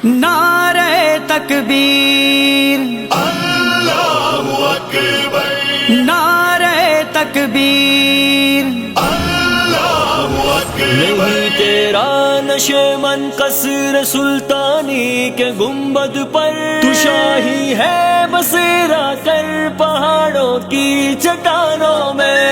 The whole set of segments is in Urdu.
نعرہ تکبیر اللہ اکبر، نعرہ تکبیر اللہ اکبر۔ نہیں تیرا نشیمن قصر سلطانی کے گنبد پر، تو شاہی ہے بسیرا کر پہاڑوں کی چٹانوں میں،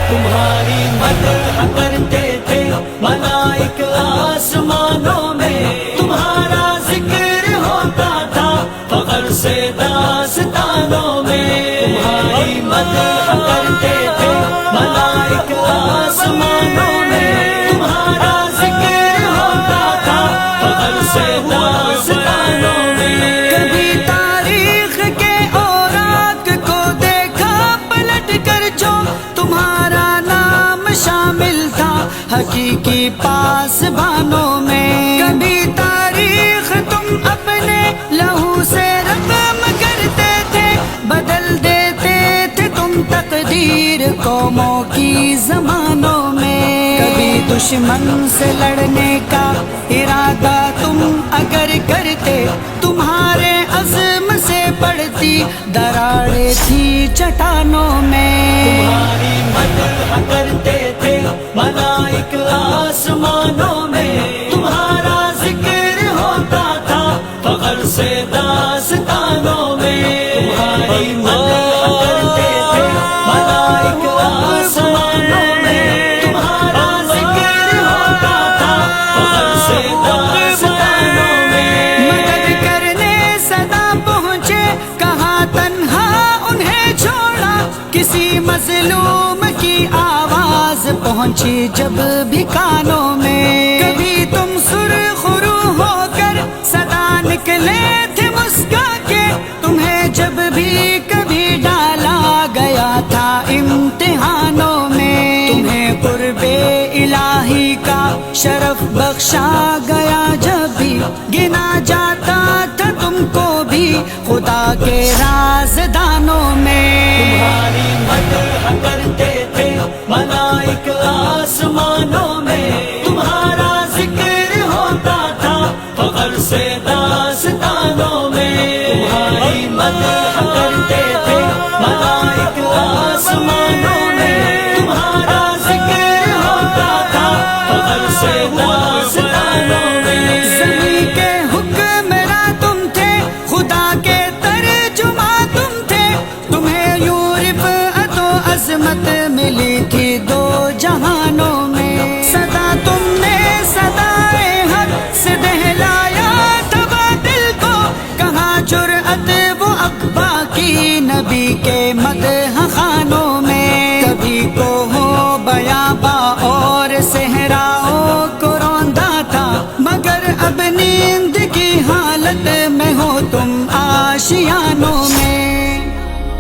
تمہاری مدح کرتے تھے ملائک آسمانوں میں، تمہارا ذکر ہوتا تھا فخر سے داستانوں میں، تمہاری مدح کرتے تھے ملائک آسمانوں میں، تمہارا ذکر ہوتا تھا فخر سے داستانوں میں۔ کبھی تاریخ کے اوراق کو دیکھا پلٹ کر جو تمہارا نام شامل تھا حقیقی پاسبانوں میں، کبھی تاریخ تم اپنے لہو سے رقم کرتے تھے، بدل دیتے تھے تم تقدیر قوموں کی زمانوں میں، کبھی دشمن سے لڑنے کا ارادہ تم اگر کرتے، تمہارے عزم سے پڑتی دراڑیں تھی چٹانوں میں، تمہاری مدح کرتے تھے ملائک آسمانوں میں، تمہارا ذکر ہوتا تھا فخر سے داستانوں میں، تمہاری مدح کرتے تھے ملائک آسمانوں میں، تمہارا ذکر ہوتا تھا فخر سے داستانوں میں۔ مدد کرنے صدا پہنچے کہاں تنہا انہیں چھوڑا، کسی مظلوم کی آواز پہنچی جب بھی کانوں میں، کبھی تم سرخ رو ہو کر صدا نکلے تھے مسکا کے، تمہیں جب بھی کبھی ڈالا گیا تھا امتحانوں میں، تمہیں قرب الہی کا شرف بخشا گیا جب بھی گنا جاتا تھا تم کو بھی خدا کے رازدانوں میں، تمہاری مدح کرتے تھے ملائک آسمانوں میں، تمہارا ذکر ہوتا تھا فخر سے داستانوں میں، تمہاری مدح کرتے تھے ملائک آسمانوں میں، تمہارا ذکر ہوتا تھا فخر سے داستانوں میں۔ زمین کے حکمراں تم تھے، خدا کے ترجمہ تم تھے، تمہیں یوں رفعت و عظمت ملی تھی دو جہانوں میں، صدا تم نے صدائے حق سے دہلایا تھا باطل کو، کہاں جرأت وہ اقبا کی نبی کے مدح خانوں میں، کبھی کو ہو بیابا اور صحراؤں کو روندا تھا، مگر اب نیند کی حالت میں ہو تم آشیانوں میں،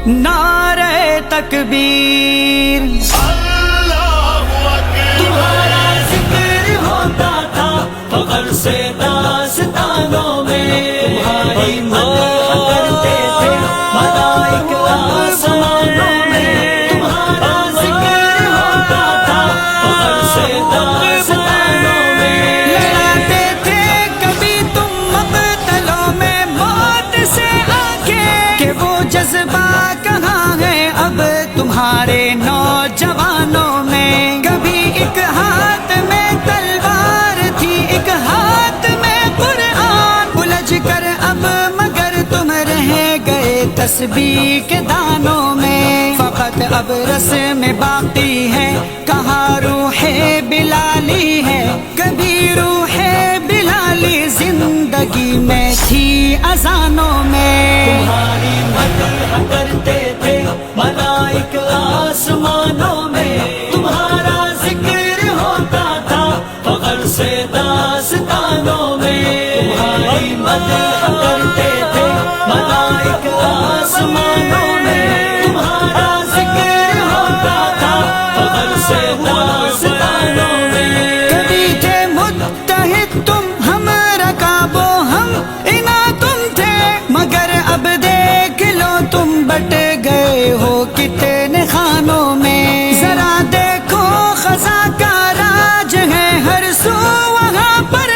نعرہ تکبیر اللہ اکبر، تمہارا ذکر ہوتا تھا فخر سے داستانوں میں، تمہاری مدح کرتے تھے ملائک آسمانوں میں، تمہارا ذکر ہوتا تھا فخر سے داستانوں میں۔ لڑاتے تھے کبھی تم مقتلوں میں موت سے آنکھیں، کہ وہ جذبہ کہاں ہے اب تمہارے نوجوانوں میں، کبھی ایک ہاتھ میں تلوار تھی ایک ہاتھ میں قرآن، الجھ کر اب مگر تم رہ گئے تسبیح کے دانوں میں، فقط اب رسم باقی ہے کہاں روح بلالی ہے، کبھی روح بلالی زندگی میں تھی اذانوں میں، تمہاری مدح کرتے تھے ملائک آسمانوں میں، تمہارا ذکر ہوتا تھا فخر سے داستانوں میں، تمہاری مدح کرتے تھے ملائک آسمانوں میں، تمہارا ذکر ہوتا تھا فخر سے داستانوں میں۔ کبھی تھے متحد تم ہم رکاب و ہم انا تم تھے، مگر اب دیکھ لو تم بٹ گئے ہو کتنے خانوں میں، ذرا دیکھو خزاں کا راج ہے ہر سو وہاں پر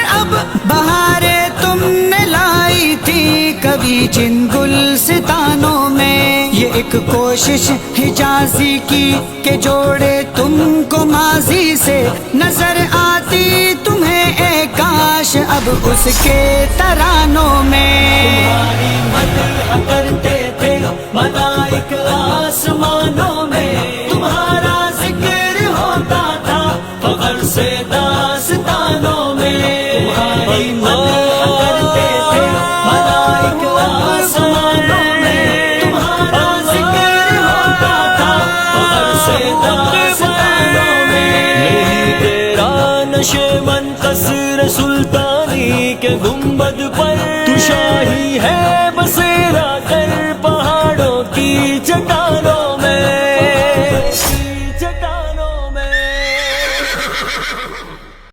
تھی جن گلستانوں میں، یہ ایک کوشش حجازی کی کہ جوڑے تم کو ماضی سے، نظر آتی تمہیں اے کاش اب اس کے ترانوں میں۔ تمہاری مدح کرتے تھے ملائک آسمانوں میں، تمہارا ذکر ہوتا تھا فخر سے داستانوں میں۔ تمہاری مدح کرتے تھے ملائک آسمانوں میں، تمہارا ذکر ہوتا تھا فخر سے داستانوں میں۔ نہیں تیرا نشیمن قصر سلطانی کے گنبد پر، تو شاہی ہے